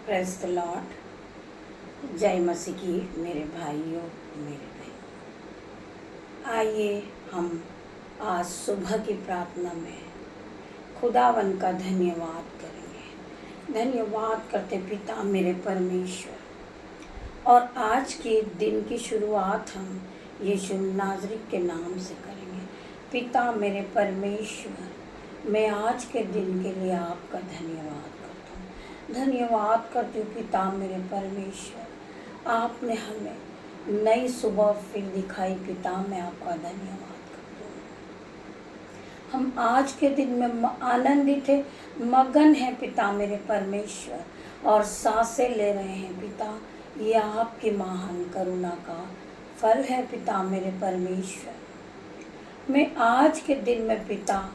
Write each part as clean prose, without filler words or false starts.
Praise the Lord. जय मसीह की मेरे भाइयों, मेरे बहनों। आइए हम आज सुबह की प्रार्थना में खुदावन का धन्यवाद करेंगे। धन्यवाद करते पिता मेरे परमेश्वर। और आज के दिन की शुरुआत हम यीशु नाज़री के नाम से करेंगे। पिता मेरे परमेश्वर, मैं आज के दिन के लिए आपका धन्यवाद करता हूँ। धन्यवाद करती हूँ पिता मेरे परमेश्वर, आपने हमें नई सुबह फिर दिखाई। पिता मैं आपका धन्यवाद करती हूँ। हम आज के दिन में आनंदित है, मगन है पिता मेरे परमेश्वर, और सांसें ले रहे हैं पिता। ये आपकी महान करुणा का फल है पिता मेरे परमेश्वर। मैं आज के दिन में पिता,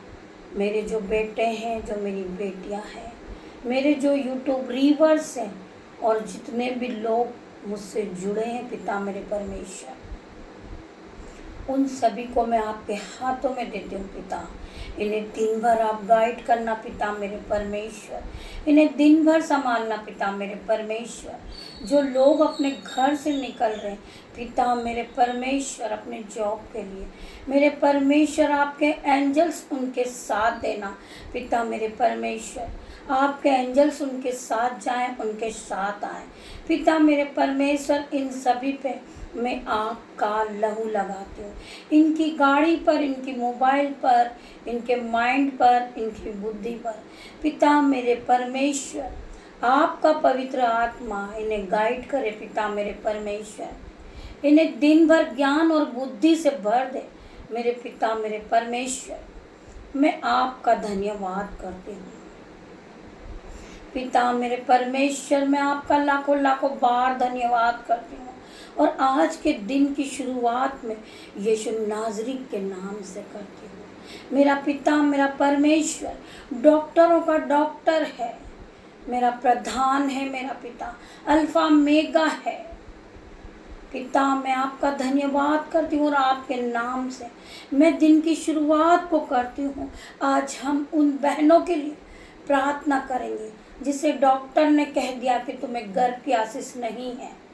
मेरे जो बेटे हैं, जो मेरी बेटियां हैं, मेरे जो यूट्यूब रीवर्स हैं और जितने भी लोग मुझसे जुड़े हैं पिता मेरे परमेश्वर, उन सभी को मैं आपके हाथों में देती हूँ पिता। इन्हें दिन भर आप गाइड करना पिता मेरे परमेश्वर। इन्हें दिन भर संभालना पिता मेरे परमेश्वर। जो लोग अपने घर से निकल रहे हैं पिता मेरे परमेश्वर अपने जॉब के लिए, मेरे परमेश्वर आपके एंजल्स उनके साथ देना पिता मेरे परमेश्वर। आपके एंजल्स उनके साथ जाएं, उनके साथ आएं पिता मेरे परमेश्वर। इन सभी पे मैं आपका लहू लगाती हूँ। इनकी गाड़ी पर, इनकी मोबाइल पर, इनके माइंड पर, इनकी बुद्धि पर पिता मेरे परमेश्वर, आपका पवित्र आत्मा इन्हें गाइड करे पिता मेरे परमेश्वर। इन्हें दिन भर ज्ञान और बुद्धि से भर दे मेरे पिता मेरे परमेश्वर। मैं आपका धन्यवाद करती हूँ पिता मेरे परमेश्वर। मैं आपका लाखों लाखों बार धन्यवाद करती हूँ। और आज के दिन की शुरुआत में यीशु नाज़री के नाम से करती हूँ। मेरा पिता मेरा परमेश्वर डॉक्टरों का डॉक्टर है, मेरा प्रधान है, मेरा पिता अल्फा मेगा है पिता। मैं आपका धन्यवाद करती हूँ और आपके नाम से मैं दिन की शुरुआत को करती हूँ। आज हम उन बहनों के लिए प्रार्थना करेंगे जिसे डॉक्टर ने कह दिया कि तुम्हें गर्भ की आशीष नहीं है,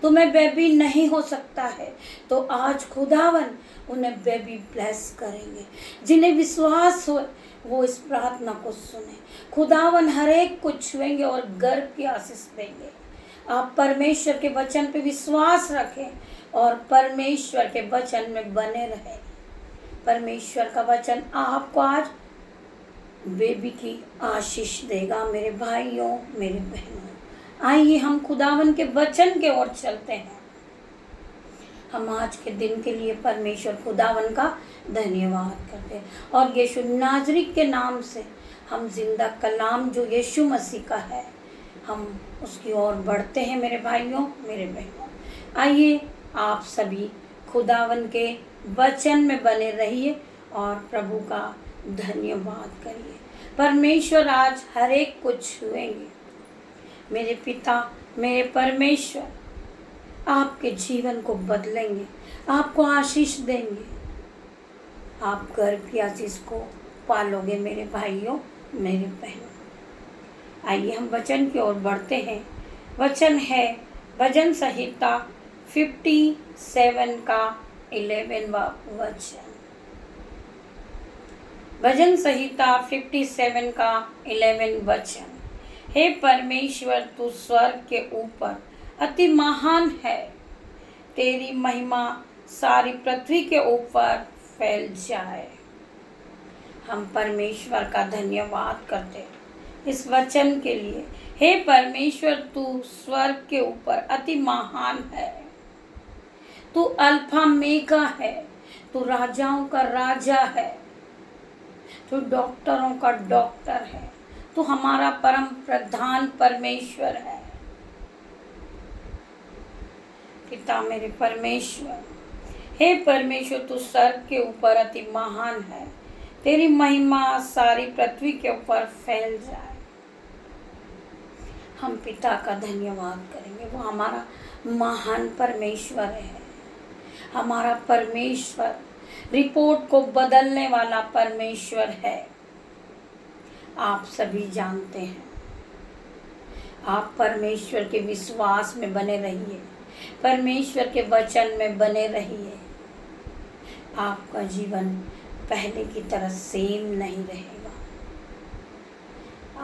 तुम्हें बेबी नहीं हो सकता है, तो आज खुदावन उन्हें बेबी ब्लेस करेंगे। जिन्हें विश्वास हो वो इस प्रार्थना को सुने। खुदावन हर एक को छुएंगे और गर्भ की आशीष देंगे। आप परमेश्वर के वचन पे विश्वास रखें और परमेश्वर के वचन में बने रहें। परमेश्वर का वचन आपको आज बेबी की आशीष देगा मेरे भाइयों, मेरे बहनों। आइए हम खुदावन के वचन के ओर चलते हैं। हम आज के दिन के लिए परमेश्वर खुदावन का धन्यवाद करते हैं और यीशु नाज़री के नाम से हम जिंदा कलाम जो यीशु मसीह का है, हम उसकी ओर बढ़ते हैं मेरे भाइयों, मेरे बहनों। आइए आप सभी खुदावन के वचन में बने रहिए और प्रभु का धन्यवाद करिए। परमेश्वर आज हर एक को छुएंगे मेरे पिता मेरे परमेश्वर। आपके जीवन को बदलेंगे, आपको आशीष देंगे। आप गर्भ की आशीष को पालोगे मेरे भाइयों, मेरे बहनों। आइए हम वचन की ओर बढ़ते हैं। वचन है भजन संहिता 57 का 11वां वचन। भजन संहिता 57 का 11 वचन। हे परमेश्वर, तू स्वर्ग के ऊपर अति महान है, तेरी महिमा सारी पृथ्वी के ऊपर फैल जाए। हम परमेश्वर का धन्यवाद करते इस वचन के लिए। हे परमेश्वर, तू स्वर्ग के ऊपर अति महान है, तू अल्फा मेगा है, तू राजाओं का राजा है, तू डॉक्टरों का डॉक्टर है, तू हमारा परम प्रधान परमेश्वर है पिता मेरे परमेश्वर। हे परमेश्वर, तू स्वर्ग के ऊपर अति महान है, तेरी महिमा सारी पृथ्वी के ऊपर फैल जाए। हम पिता का धन्यवाद करेंगे। वो हमारा महान परमेश्वर है, हमारा परमेश्वर रिपोर्ट को बदलने वाला परमेश्वर है। आप सभी जानते हैं आप परमेश्वर के विश्वास में बने रहिए, परमेश्वर के वचन में बने रहिए। आपका जीवन पहले की तरह सेम नहीं रहेगा।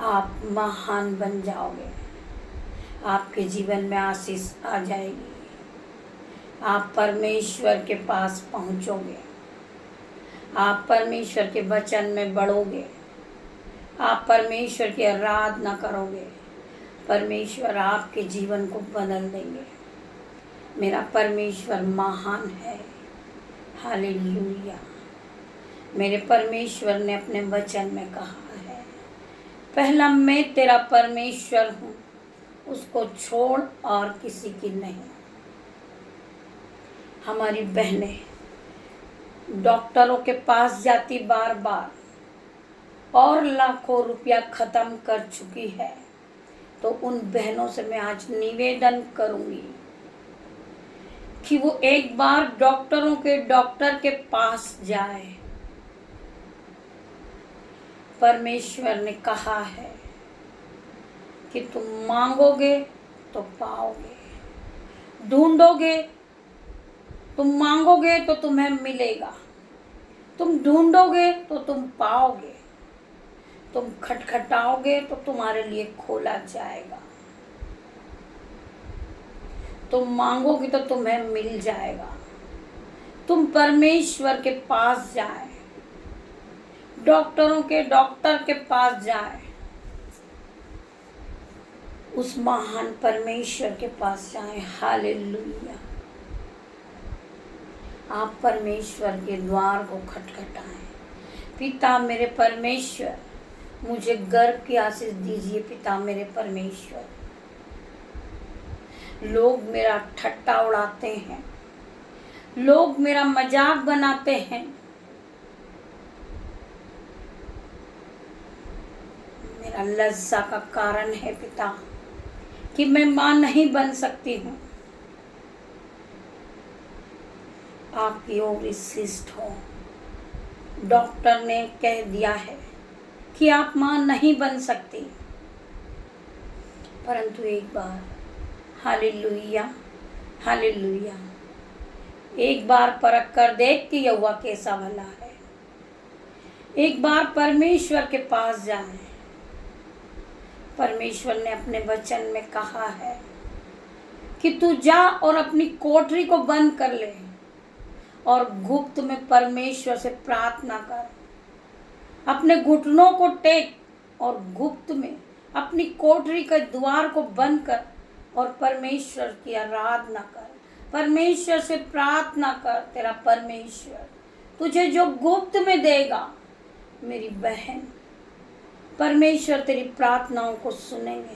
आप महान बन जाओगे। आपके जीवन में आशीष आ जाएगी। आप परमेश्वर के पास पहुंचोगे। आप परमेश्वर के वचन में बढ़ोगे। आप परमेश्वर की आराधना करोगे। परमेश्वर आपके जीवन को बदल देंगे। मेरा परमेश्वर महान है। हालेलुया। मेरे परमेश्वर ने अपने वचन में कहा है, पहला मैं तेरा परमेश्वर हूँ, उसको छोड़ और किसी की नहीं। हमारी बहनें डॉक्टरों के पास जाती बार बार और लाखों रुपया खत्म कर चुकी है, तो उन बहनों से मैं आज निवेदन करूंगी कि वो एक बार डॉक्टर के पास जाए। परमेश्वर ने कहा है कि तुम मांगोगे तो पाओगे, ढूंढोगे, तुम मांगोगे तो तुम्हें मिलेगा, तुम ढूंढोगे तो तुम पाओगे, तुम खटखटाओगे तो तुम्हारे लिए खोला जाएगा, तुम मांगोगे तो तुम्हें मिल जाएगा। तुम परमेश्वर के पास जाए, डॉक्टर के पास जाए, उस महान परमेश्वर के पास जाए। हालेलुया। आप परमेश्वर के द्वार को खटखटाएं। पिता मेरे परमेश्वर, मुझे गर्व की आशीष दीजिए। पिता मेरे परमेश्वर, लोग मेरा ठट्टा उड़ाते हैं, लोग मेरा मजाक बनाते हैं, मेरा लज्जा का कारण है पिता कि मैं मां नहीं बन सकती हूँ। आपकी ओर शिष्ट हो। डॉक्टर ने कह दिया है कि आप मां नहीं बन सकती, परंतु एक बार, हालेलुया हालेलुया, एक बार परख कर देख कि यहोवा कैसा भला है। एक बार परमेश्वर के पास जाए। परमेश्वर ने अपने वचन में कहा है कि तू जा और अपनी कोठरी को बंद कर ले और गुप्त में परमेश्वर से प्रार्थना कर। अपने घुटनों को टेक और गुप्त में अपनी कोठरी के द्वार को बंद कर और परमेश्वर की आराधना कर, परमेश्वर से प्रार्थना कर। तेरा परमेश्वर तुझे जो गुप्त में देगा, मेरी बहन, परमेश्वर तेरी प्रार्थनाओं को सुनेंगे,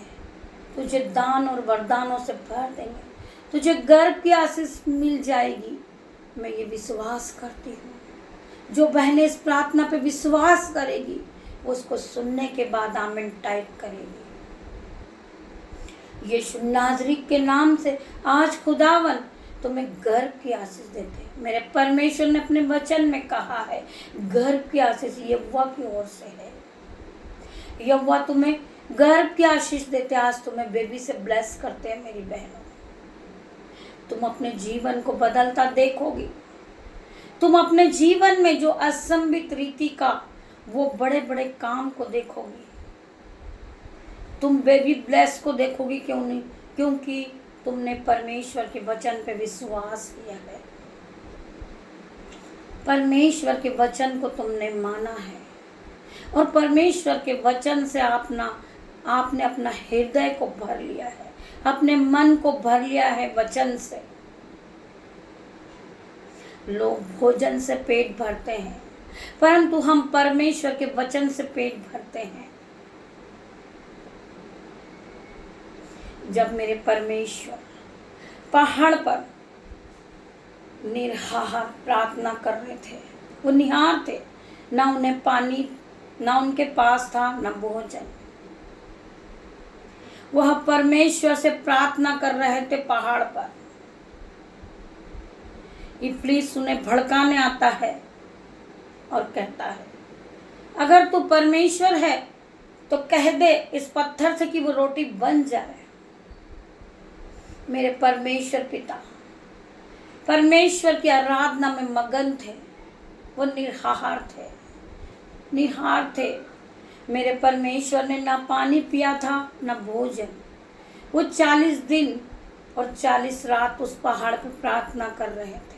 तुझे दान और वरदानों से भर देंगे, तुझे गर्व की आशीष मिल जाएगी। मैं ये विश्वास करती हूँ। जो बहनें इस प्रार्थना पे विश्वास करेगी, उसको सुनने के बाद आमीन टाइप करेगी। यीशु नाज़री के नाम से आज खुदावन तुम्हें गर्व की आशीष देते। मेरे परमेश्वर ने अपने वचन में कहा है, गर्व की आशीष यहोवा की ओर से है। यहोवा तुम्हें गर्व की आशीष देते। आज तुम्हें बेबी से ब्लेस करते हैं मेरी बहनों। तुम अपने जीवन को बदलता देखोगी। तुम अपने जीवन में जो असंभित रीति का वो बड़े बड़े काम को देखोगी। तुम बेबी ब्लेस को देखोगी। क्यों नहीं? क्योंकि तुमने परमेश्वर के वचन पे विश्वास किया है, परमेश्वर के वचन को तुमने माना है और परमेश्वर के वचन से आपने अपना हृदय को भर लिया है, अपने मन को भर लिया है वचन से। लोग भोजन से पेट भरते हैं, परंतु हम परमेश्वर के वचन से पेट भरते हैं। जब मेरे परमेश्वर पहाड़ पर निराहार प्रार्थना कर रहे थे, वो निहार थे, ना उन्हें पानी, ना उनके पास था, ना भोजन। वह परमेश्वर से प्रार्थना कर रहे थे पहाड़ पर। इब्लीस उन्हें भड़काने आता है और कहता है, अगर तू परमेश्वर है तो कह दे इस पत्थर से कि वो रोटी बन जाए। मेरे परमेश्वर पिता परमेश्वर की आराधना में मगन थे, वो निहार थे। मेरे परमेश्वर ने ना पानी पिया था ना भोजन। वो 40 दिन और 40 रात उस पहाड़ पर प्रार्थना कर रहे थे।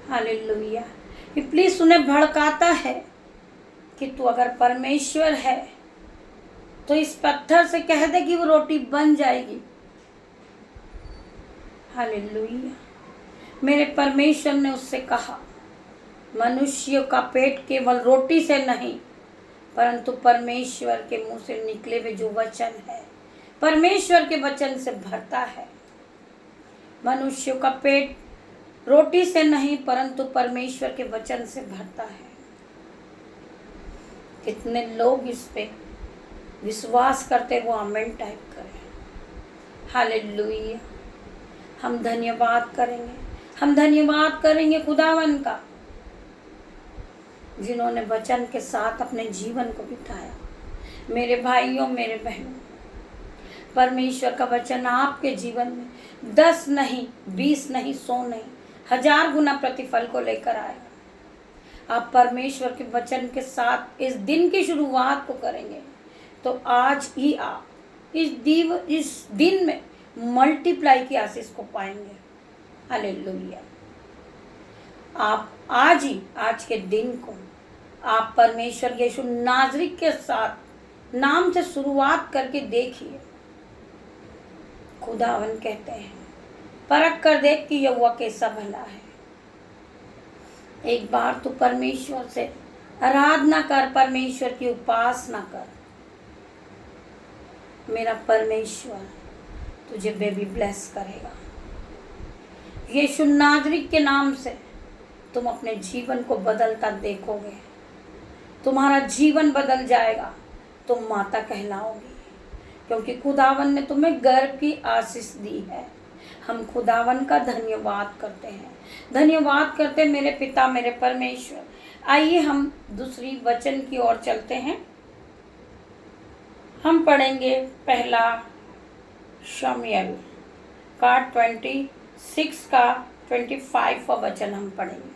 हालेलुया। इब्लीस उन्हें भड़काता है कि तू अगर परमेश्वर है तो इस पत्थर से कह दे कि वो रोटी बन जाएगी। हालेलुया। मेरे परमेश्वर ने उससे कहा, मनुष्य का पेट केवल रोटी से नहीं परंतु परमेश्वर के मुंह से निकले हुए जो वचन है, परमेश्वर के वचन से भरता है। मनुष्य का पेट रोटी से नहीं परंतु परमेश्वर के वचन से भरता है। कितने लोग इस पे विश्वास करते, वो आमेन टाइप करें। हालेलुया। हम धन्यवाद करेंगे खुदावन का, जिन्होंने वचन के साथ अपने जीवन को बिताया। मेरे भाइयों, मेरे बहनों, परमेश्वर का वचन आपके जीवन में 10 नहीं, 20 नहीं, 100 नहीं, 1000 गुना प्रतिफल को लेकर आएगा। आप परमेश्वर के वचन के साथ इस दिन की शुरुआत को करेंगे तो आज ही आप इस दिन में मल्टीप्लाई की आशीष को पाएंगे। हालेलुया। आप आज के दिन को आप परमेश्वर यीशु नाज़री के साथ नाम से शुरुआत करके देखिए। खुदावन कहते हैं, परख कर देख कि यहोवा कैसा भला है। एक बार तो परमेश्वर से आराधना कर, परमेश्वर की उपासना कर। मेरा परमेश्वर तुझे बेबी ब्लेस करेगा। यीशु नाज़री के नाम से तुम अपने जीवन को बदलता देखोगे। तुम्हारा जीवन बदल जाएगा, तुम माता कहलाओगी, क्योंकि खुदावन ने तुम्हें गर्भ की आशीष दी है। हम खुदावन का धन्यवाद करते हैं, धन्यवाद करते मेरे पिता, मेरे परमेश्वर। आइए हम दूसरी वचन की ओर चलते हैं। हम पढ़ेंगे पहला शमूएल का 26 का 25 वचन हम पढ़ेंगे।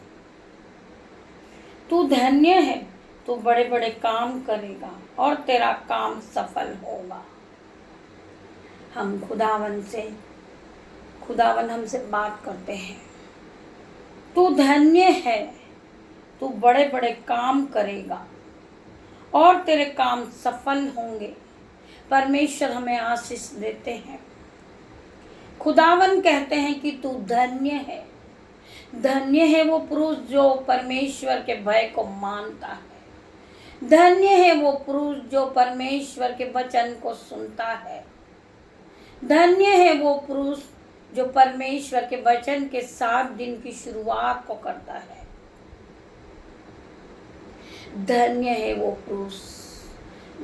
तू धन्य है, तू बड़े बड़े काम करेगा और तेरा काम सफल होगा। हम खुदावन हमसे बात करते हैं। तू धन्य है, तू बड़े बड़े काम करेगा और तेरे काम सफल होंगे। परमेश्वर हमें आशीष देते हैं। खुदावन कहते हैं कि तू धन्य है। धन्य है वो पुरुष जो परमेश्वर के भय को मानता है। धन्य है वो पुरुष जो परमेश्वर के वचन को सुनता है। धन्य है वो पुरुष जो परमेश्वर के वचन के साथ दिन की शुरुआत को करता है। धन्य है वो पुरुष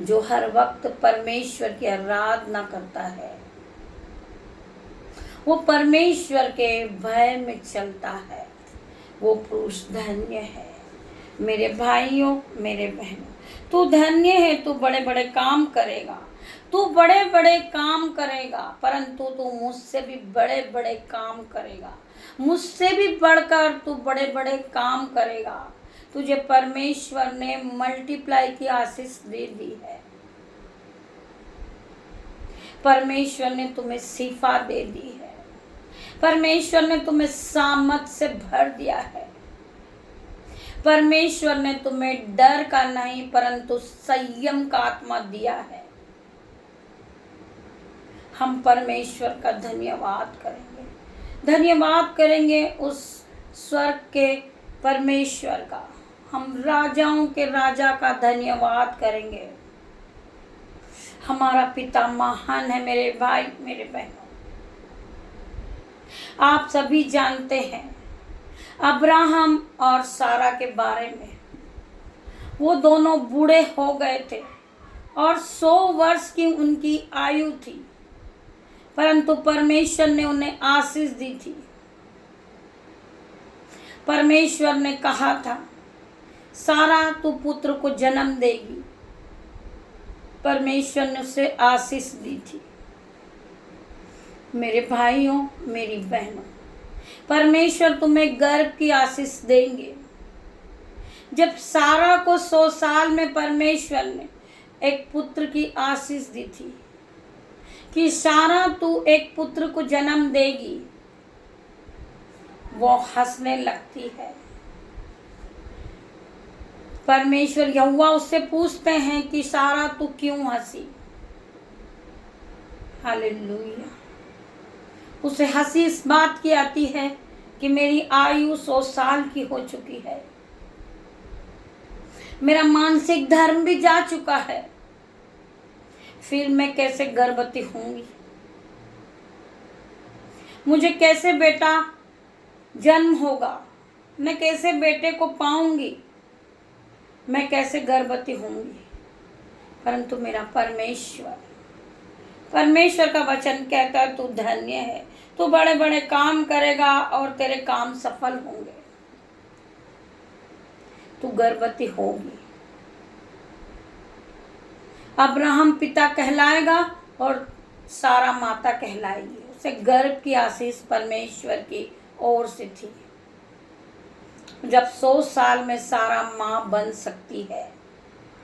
जो हर वक्त परमेश्वर की आराधना करता है, वो परमेश्वर के भय में चलता है। वो पुरुष धन्य है। मेरे भाइयों, मेरे बहनों, तू धन्य है। तू बड़े बड़े काम करेगा, तू बड़े बड़े काम करेगा, परंतु तू मुझसे भी बड़े बड़े काम करेगा। मुझसे भी बढ़कर तू बड़े बड़े काम करेगा। तुझे परमेश्वर ने मल्टीप्लाई की आशीष दे दी है। परमेश्वर ने तुम्हें शिफा दे दी है। परमेश्वर ने तुम्हें सामर्थ से भर दिया है। परमेश्वर ने तुम्हें डर का नहीं परंतु संयम का आत्मा दिया है। हम परमेश्वर का धन्यवाद करेंगे उस स्वर्ग के परमेश्वर का। हम राजाओं के राजा का धन्यवाद करेंगे। हमारा पिता महान है। मेरे भाई, मेरे बहनों, आप सभी जानते हैं अब्राहम और सारा के बारे में। वो दोनों बूढ़े हो गए थे और 100 वर्ष की उनकी आयु थी, परंतु परमेश्वर ने उन्हें आशीष दी थी। परमेश्वर ने कहा था, सारा तू पुत्र को जन्म देगी। परमेश्वर ने उसे आशीष दी थी। मेरे भाइयों, मेरी बहनों, परमेश्वर तुम्हें गर्भ की आशीष देंगे। जब सारा को 100 साल में परमेश्वर ने एक पुत्र की आशीष दी थी कि सारा तू एक पुत्र को जन्म देगी, वो हंसने लगती है। परमेश्वर यहोवा उससे पूछते हैं कि सारा तू क्यों हंसी? हालेलुया। उसे हंसी इस बात की आती है कि मेरी आयु 100 साल की हो चुकी है, मेरा मानसिक धर्म भी जा चुका है, फिर मैं कैसे गर्भवती होंगी? मुझे कैसे बेटा जन्म होगा? मैं कैसे बेटे को पाऊंगी? मैं कैसे गर्भवती होंगी? परंतु मेरा परमेश्वर का वचन कहता है, तू धन्य है, तू बड़े बड़े काम करेगा और तेरे काम सफल होंगे, तू गर्भवती होगी। अब्राहम पिता कहलाएगा और सारा माता कहलाएगी। उसे गर्भ की आशीष परमेश्वर की ओर से थी। जब 100 साल में सारा माँ बन सकती है,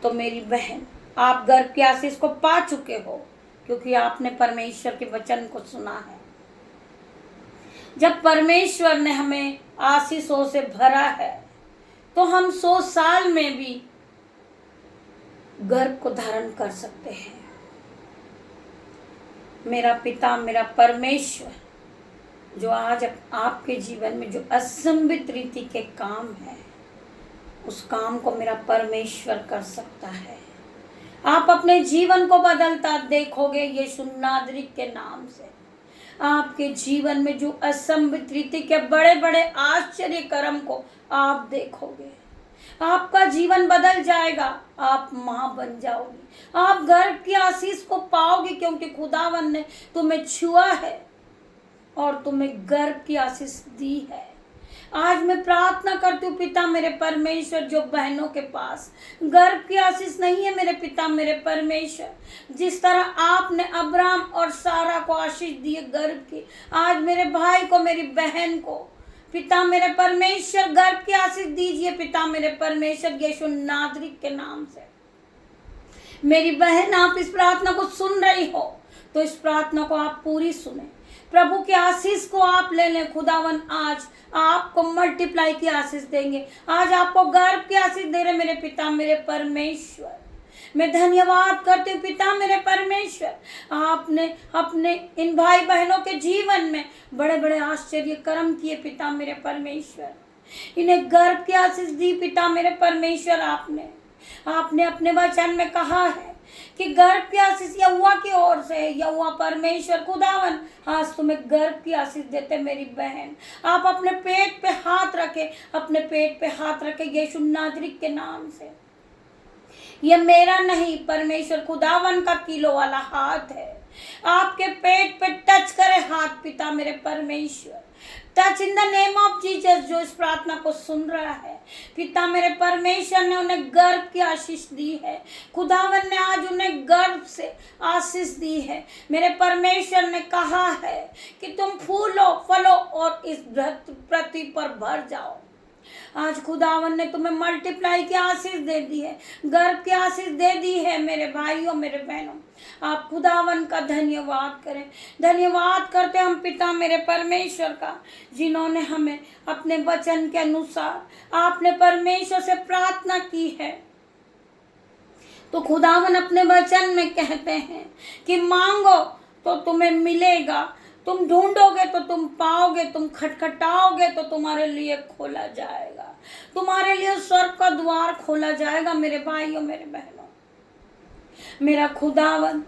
तो मेरी बहन, आप गर्भ की आशीष को पा चुके हो, क्योंकि आपने परमेश्वर के वचन को सुना है। जब परमेश्वर ने हमें आशीषों से भरा है, तो हम 100 साल में भी गर्भ को धारण कर सकते हैं। मेरा पिता, मेरा परमेश्वर, जो आज आपके जीवन में जो असंभित रीति के काम है, उस काम को मेरा परमेश्वर कर सकता है। आप अपने जीवन को बदलता देखोगे यीशु नासरी के नाम से। आपके जीवन में जो असंभित रीति के बड़े बड़े आश्चर्य कर्म को आप देखोगे। आपका जीवन बदल जाएगा, आप मां बन जाओगी, आप गर्भ की आशीष को पाओगे, क्योंकि खुदावन ने तुम्हें छुआ है और तुम्हें गर्भ की आशीष दी है। आज मैं प्रार्थना करती हूँ पिता मेरे परमेश्वर, जो बहनों के पास गर्भ की आशीष नहीं है, मेरे पिता मेरे परमेश्वर, जिस तरह आपने अब्राहम और सारा को आशीष दी गर्भ की, आज मेरे भाई को, मेरी बहन को पिता मेरे परमेश्वर गर्भ की आशीष दीजिए। पिता मेरे परमेश्वर यीशु नासरी के नाम से। मेरी बहन, आप इस प्रार्थना को सुन रही हो, तो इस प्रार्थना को आप पूरी सुने, प्रभु की आशीष को आप ले लें। खुदावन आज आपको मल्टीप्लाई की आशीष देंगे, आज आपको गर्भ की आशीष दे रहे मेरे पिता मेरे परमेश्वर। मैं धन्यवाद करती हूँ पिता मेरे परमेश्वर, आपने अपने इन भाई बहनों के जीवन में बड़े बड़े आश्चर्य कर्म किए पिता मेरे परमेश्वर। इन्हें गर्भ की आशीष दी पिता मेरे परमेश्वर। आपने अपने वचन में कहा है कि गर्भ की आशीष यहोवा की ओर से है। यहोवा परमेश्वर खुदावन आज तुम्हें गर्भ की आशीष देते मेरी बहन। आप अपने पेट पे हाथ रखे, अपने पेट पे हाथ रखे यीशु नासरी के नाम से। ये मेरा नहीं, परमेश्वर खुदावन का किलो वाला हाथ है। आपके पेट पे टच करे हाथ पिता मेरे परमेश्वर। Touch in the name of Jesus. जो इस प्रार्थना को सुन रहा है पिता मेरे परमेश्वर ने उन्हें गर्भ की आशीष दी है। खुदावन ने आज उन्हें गर्भ से आशीष दी है। मेरे परमेश्वर ने कहा है कि तुम फूलो फलो और इस पृथ्वी पर भर जाओ। आज खुदावन ने तुम्हें मल्टीप्लाई की आशीष दे दी है, गर्भ की आशीष दे दी है। मेरे भाइयों मेरे बहनों, आप खुदावन का धन्यवाद करें। धन्यवाद करते हम पिता मेरे परमेश्वर का, जिन्होंने हमें अपने वचन के अनुसार आपने परमेश्वर से प्रार्थना की है। तो खुदावन अपने वचन में कहते हैं कि मांगो तो तुम्हें मिलेगा, तुम ढूंढोगे तो तुम पाओगे, तुम खटखटाओगे तो तुम्हारे लिए खोला जाएगा, तुम्हारे लिए स्वर्ग का द्वार खोला जाएगा। मेरे भाइयों मेरे बहनों, मेरा खुदावन,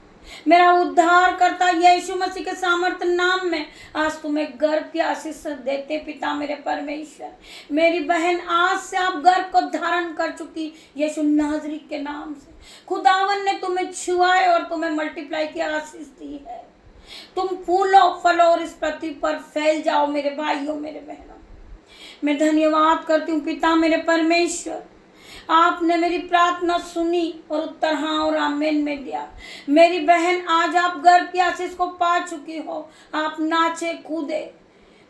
मेरा उद्धार करता यीशु मसीह के सामर्थ्य नाम में आज तुम्हें गर्भ की आशीष देते पिता मेरे परमेश्वर। मेरी बहन, आज से आप गर्भ को धारण कर चुकी यीशु नासरी के नाम से। खुदावन ने तुम्हें छुआ है और तुम्हें मल्टीप्लाई की आशीष दी है। तुम फूलो फलो और इस पृथ्वी पर फैल जाओ। मेरे भाइयों मेरे बहनों, मैं धन्यवाद करती हूँ पिता मेरे परमेश्वर। आपने मेरी प्रार्थना सुनी और उत्तर हाँ और आमीन में दिया। मेरी बहन आज आप गर्भ की आशीष को पा चुकी हो। आप नाचे कूदे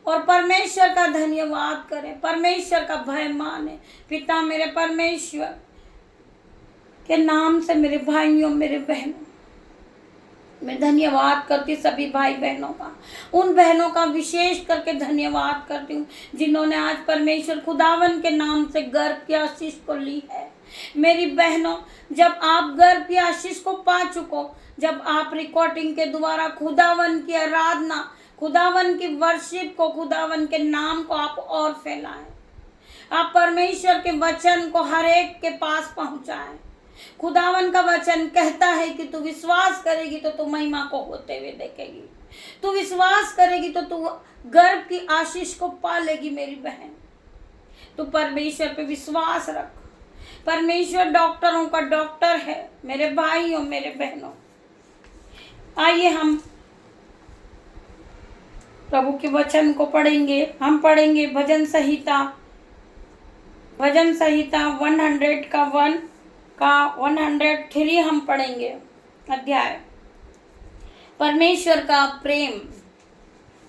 और परमेश्वर का धन्यवाद करें, परमेश्वर का भय माने। पिता मेरे परमेश्वर के नाम से मेरे भाइयों मेरे बहनों मैं धन्यवाद करती सभी भाई बहनों का, उन बहनों का विशेष करके धन्यवाद करती हूँ जिन्होंने आज परमेश्वर खुदावन के नाम से गर्भ की आशीष को ली है। मेरी बहनों, जब आप गर्भ की आशीष को पा चुको, जब आप रिकॉर्डिंग के द्वारा खुदावन की आराधना, खुदावन की वर्शिप को, खुदावन के नाम को आप और फैलाएं, आप परमेश्वर के वचन को हर एक के पास पहुंचाएं। खुदावन का वचन कहता है कि तू विश्वास करेगी तो तू महिमा को होते हुए देखेगी, तू विश्वास करेगी तो तू गर्भ की आशीष को पा लेगी। मेरी बहन, तू परमेश्वर पे विश्वास रख। परमेश्वर डॉक्टरों का डॉक्टर है। मेरे भाइयों मेरे बहनों, आइए हम प्रभु के वचन को पढ़ेंगे। हम पढ़ेंगे भजन संहिता 100 का 1 का 103 हम पढ़ेंगे अध्याय। परमेश्वर का प्रेम।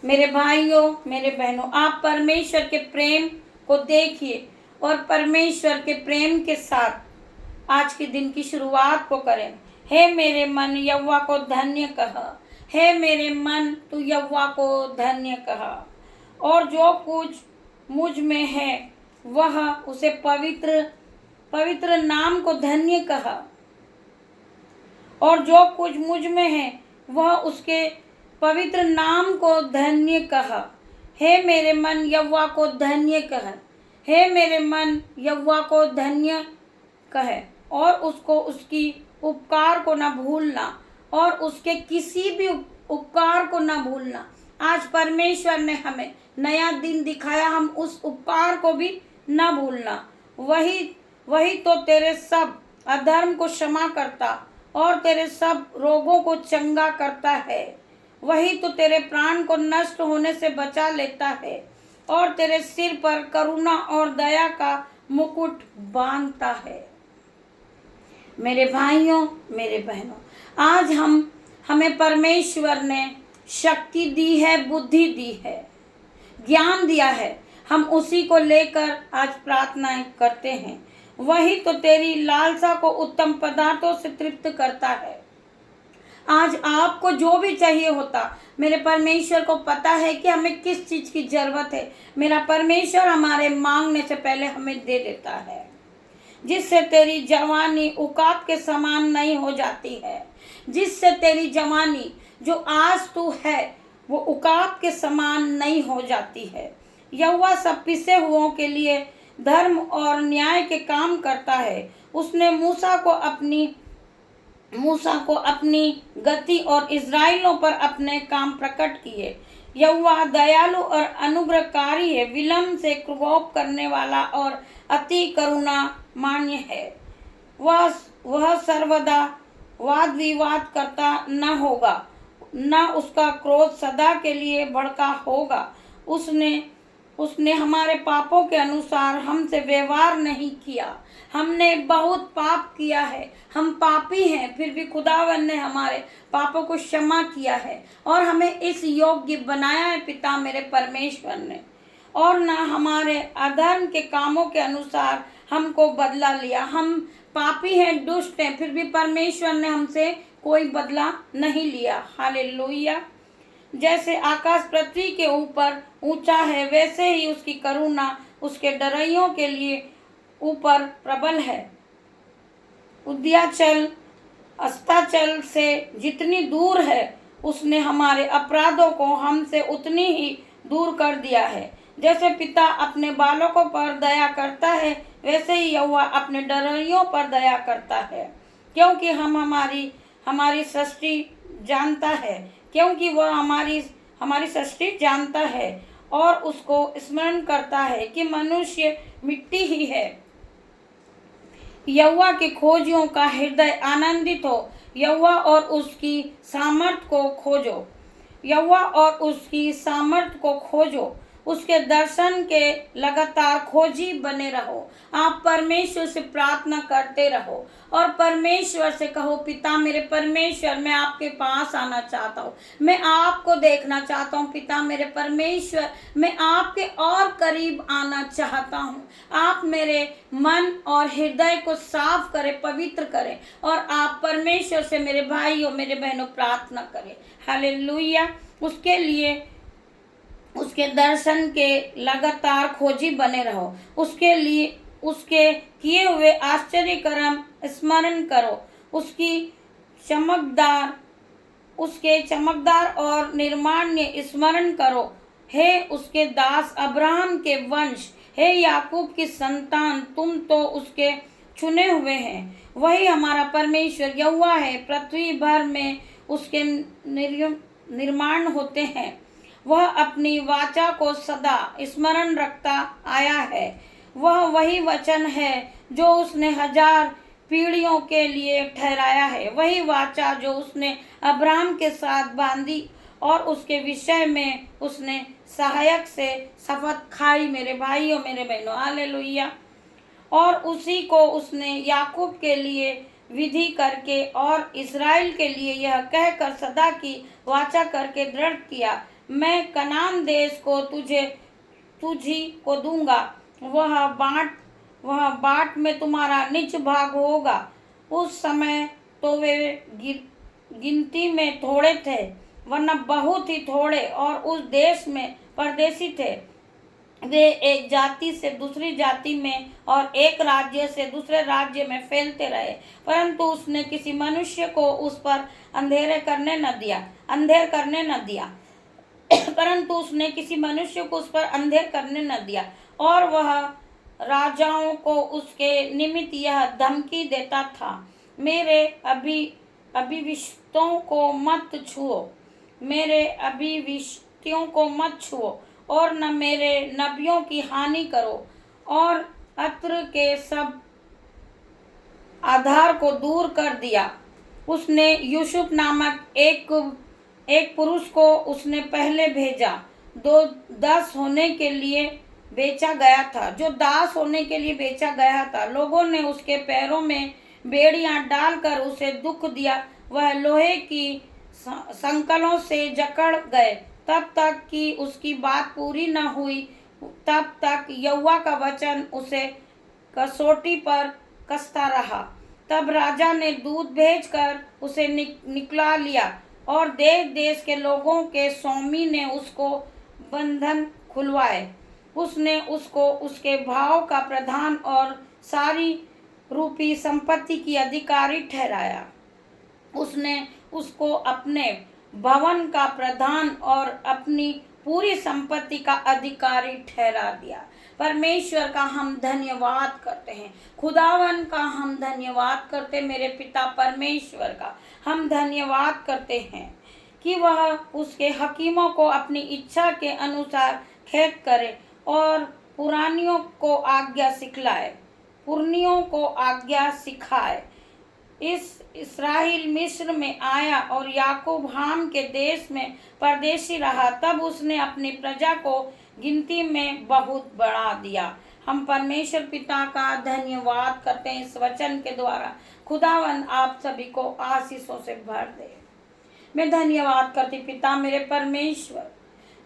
मेरे भाइयों मेरे बहनों, आप परमेश्वर के प्रेम को देखिए और परमेश्वर के प्रेम के साथ आज के दिन की शुरुआत को करें। हे मेरे मन यहोवा को धन्य कह, हे मेरे मन तू यहोवा को धन्य कह, और जो कुछ मुझ में है वह उसे पवित्र नाम को धन्य कहा, और जो कुछ मुझ में है वह उसके पवित्र नाम को धन्य कहा। हे मेरे मन यहोवा को धन्य कह, हे मेरे मन यहोवा को धन्य कहे, और उसको उसकी उपकार को ना भूलना, और उसके किसी भी उपकार को ना भूलना। आज परमेश्वर ने हमें नया दिन दिखाया, हम उस उपकार को भी ना भूलना। वही तो तेरे सब अधर्म को क्षमा करता और तेरे सब रोगों को चंगा करता है। वही तो तेरे प्राण को नष्ट होने से बचा लेता है और तेरे सिर पर करुणा और दया का मुकुट बांधता है। मेरे भाइयों मेरे बहनों, आज हमें परमेश्वर ने शक्ति दी है, बुद्धि दी है, ज्ञान दिया है। हम उसी को लेकर आज प्रार्थनाएं करते हैं। वही तो तेरी लालसा को उत्तम पदार्थों से तृप्त करता है। आज आपको जो भी चाहिए होता, मेरे परमेश्वर को पता है कि हमें किस चीज की जरूरत है। मेरा परमेश्वर हमारे मांगने से पहले हमें दे देता है, जिससे तेरी जवानी उकाब के समान नहीं हो जाती है, जिससे तेरी जवानी जो आज तू है वो उकाब के समान नहीं हो जाती है। यहोवा सब पिसे हुओं के लिए धर्म और न्याय के काम करता है। उसने मूसा को अपनी गति और इज़राइलों पर अपने काम प्रकट किए। यहोवा दयालु और अनुग्रहकारी है, विलम्ब से क्रोध करने वाला और अति करुणा मान्य है। वह सर्वदा वाद विवाद करता न होगा, न उसका क्रोध सदा के लिए भड़का होगा। उसने हमारे पापों के अनुसार हमसे व्यवहार नहीं किया। हमने बहुत पाप किया है, हम पापी हैं, फिर भी खुदावन ने हमारे पापों को क्षमा किया है और हमें इस योग्य बनाया है पिता मेरे परमेश्वर ने, और ना हमारे अधर्म के कामों के अनुसार हमको बदला लिया। हम पापी हैं, दुष्ट हैं, फिर भी परमेश्वर ने हमसे कोई बदला नहीं लिया। हालेलुया। जैसे आकाश पृथ्वी के ऊपर ऊंचा है, वैसे ही उसकी करुणा उसके डरइयों के लिए ऊपर प्रबल है। उद्याचल अस्ताचल से जितनी दूर है, उसने हमारे अपराधों को हमसे उतनी ही दूर कर दिया है। जैसे पिता अपने बालकों पर दया करता है, वैसे ही यहोवा अपने डरइयों पर दया करता है, क्योंकि हमारी सृष्टि जानता है, क्योंकि वह हमारी सृष्टि जानता है और उसको स्मरण करता है कि मनुष्य मिट्टी ही है। यहोवा के खोजियों का हृदय आनंदित हो। यहोवा और उसकी सामर्थ को खोजो, यहोवा और उसकी सामर्थ को खोजो। उसके दर्शन के लगातार खोजी बने रहो। आप परमेश्वर से प्रार्थना करते रहो और परमेश्वर से कहो, पिता मेरे परमेश्वर, मैं आपके पास आना चाहता हूँ, मैं आपको देखना चाहता हूँ। पिता मेरे परमेश्वर, मैं आपके और करीब आना चाहता हूँ। आप मेरे मन और हृदय को साफ करें, पवित्र करें और आप परमेश्वर से मेरे भाइयों मेरे बहनों प्रार्थना करें। हालेलुया। उसके लिए उसके दर्शन के लगातार खोजी बने रहो। उसके लिए उसके किए हुए आश्चर्य कर्म स्मरण करो। उसके चमकदार और निर्माण्य स्मरण करो। हे उसके दास अब्राहम के वंश, हे याकूब की संतान, तुम तो उसके चुने हुए हैं। वही हमारा परमेश्वर यहोवा है। पृथ्वी भर में उसके निर्माण होते हैं। वह अपनी वाचा को सदा स्मरण रखता आया है। वह वही वचन है जो उसने 1000 पीढ़ियों के लिए ठहराया है। वही वाचा जो उसने अब्राहम के साथ बांधी और उसके विषय में उसने सहायक से शपथ खाई। मेरे भाइयों मेरे बहनों, हालेलुया। और उसी को उसने याकूब के लिए विधि करके और इस्राएल के लिए यह कहकर सदा की वाचा करके दृढ़ किया, मैं कनान देश को तुझी को दूंगा। वह बाट में तुम्हारा निज भाग होगा। उस समय तो वे गिनती में थोड़े थे, वरना बहुत ही थोड़े, और उस देश में परदेशी थे। वे एक जाति से दूसरी जाति में और एक राज्य से दूसरे राज्य में फैलते रहे, परंतु उसने किसी मनुष्य को उस पर अंधेर करने न दिया परंतु उसने किसी मनुष्य को उस पर अंधेर करने न दिया। और वह राजाओं को उसके निमित्त यह धमकी देता था, मेरे अभिविष्टों को मत छुओ, मेरे अभिविष्टियों को मत छुओ, और न मेरे नबियों की हानि करो। और अत्र के सब आधार को दूर कर दिया। उसने यूसुफ नामक एक पुरुष को उसने पहले भेजा, जो दास होने के लिए बेचा गया था। लोगों ने उसके पैरों में बेड़ियां डालकर उसे दुख दिया। वह लोहे की संकलों से जकड़ गए तब तक कि उसकी बात पूरी न हुई। तब तक यहोवा का वचन उसे कसौटी पर कसता रहा। तब राजा ने दूत भेजकर उसे निकला लिया और देश देश के लोगों के स्वामी ने उसको बंधन खुलवाए। उसने उसको उसके भाव का प्रधान और सारी रूपी संपत्ति की अधिकारी ठहराया। उसने उसको अपने भवन का प्रधान और अपनी पूरी संपत्ति का अधिकारी ठहरा दिया। परमेश्वर का हम धन्यवाद करते हैं, खुदावन का हम धन्यवाद करते, मेरे पिता परमेश्वर का हम धन्यवाद करते हैं कि वह उसके हकीमों को अपनी इच्छा के अनुसार खेत करे और पुरानियों को आज्ञा सिखाए। इस्राएल मिस्र में आया और याकूब हाम के देश में परदेशी रहा। तब उसने अपनी प्रजा को गिनती में बहुत बढ़ा दिया। हम परमेश्वर पिता का धन्यवाद करते हैं इस वचन के द्वारा। खुदावन आप सभी को आशीषों से भर दे। मैं धन्यवाद करती पिता मेरे परमेश्वर,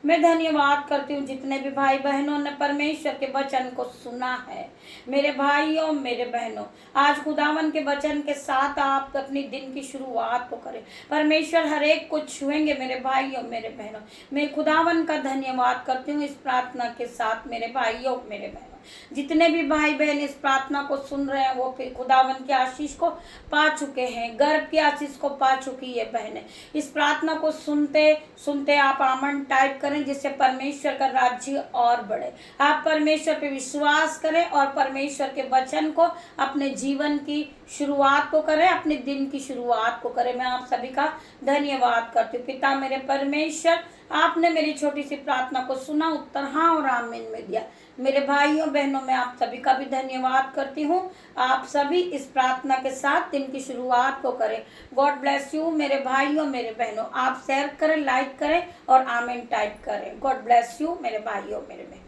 मैं धन्यवाद करती हूँ जितने भी भाई बहनों ने परमेश्वर के वचन को सुना है। मेरे भाइयों मेरे बहनों, आज खुदावन के वचन के साथ आप अपनी दिन की शुरुआत को करें। परमेश्वर हर एक को छुएंगे। मेरे भाइयों मेरे बहनों, मैं खुदावन का धन्यवाद करती हूँ इस प्रार्थना के साथ। मेरे भाइयों मेरे बहनों, जितने भी भाई बहन इस प्रार्थना को सुन रहे हैं वो फिर खुदावन की आशीष को पा चुके हैं, गर्भ की आशीष को पा चुकी है बहनें। इस प्रार्थना को सुनते सुनते आप आमन टाइप करें जिससे परमेश्वर का राज्य और बढ़े। आप परमेश्वर पे विश्वास करें और परमेश्वर के वचन को अपने जीवन की शुरुआत को करें, अपने दिन की शुरुआत को करें। मैं आप सभी का धन्यवाद करती हूँ। पिता मेरे परमेश्वर, आपने मेरी छोटी सी प्रार्थना को सुना, उत्तर हाँ और आमीन में दिया। मेरे भाइयों बहनों, मैं आप सभी का भी धन्यवाद करती हूँ। आप सभी इस प्रार्थना के साथ दिन की शुरुआत को करें। गॉड ब्लेस यू मेरे भाइयों मेरे बहनों। आप शेयर करें, लाइक करें और आमीन टाइप करें। गॉड ब्लेस यू मेरे भाइयों मेरे बहनों।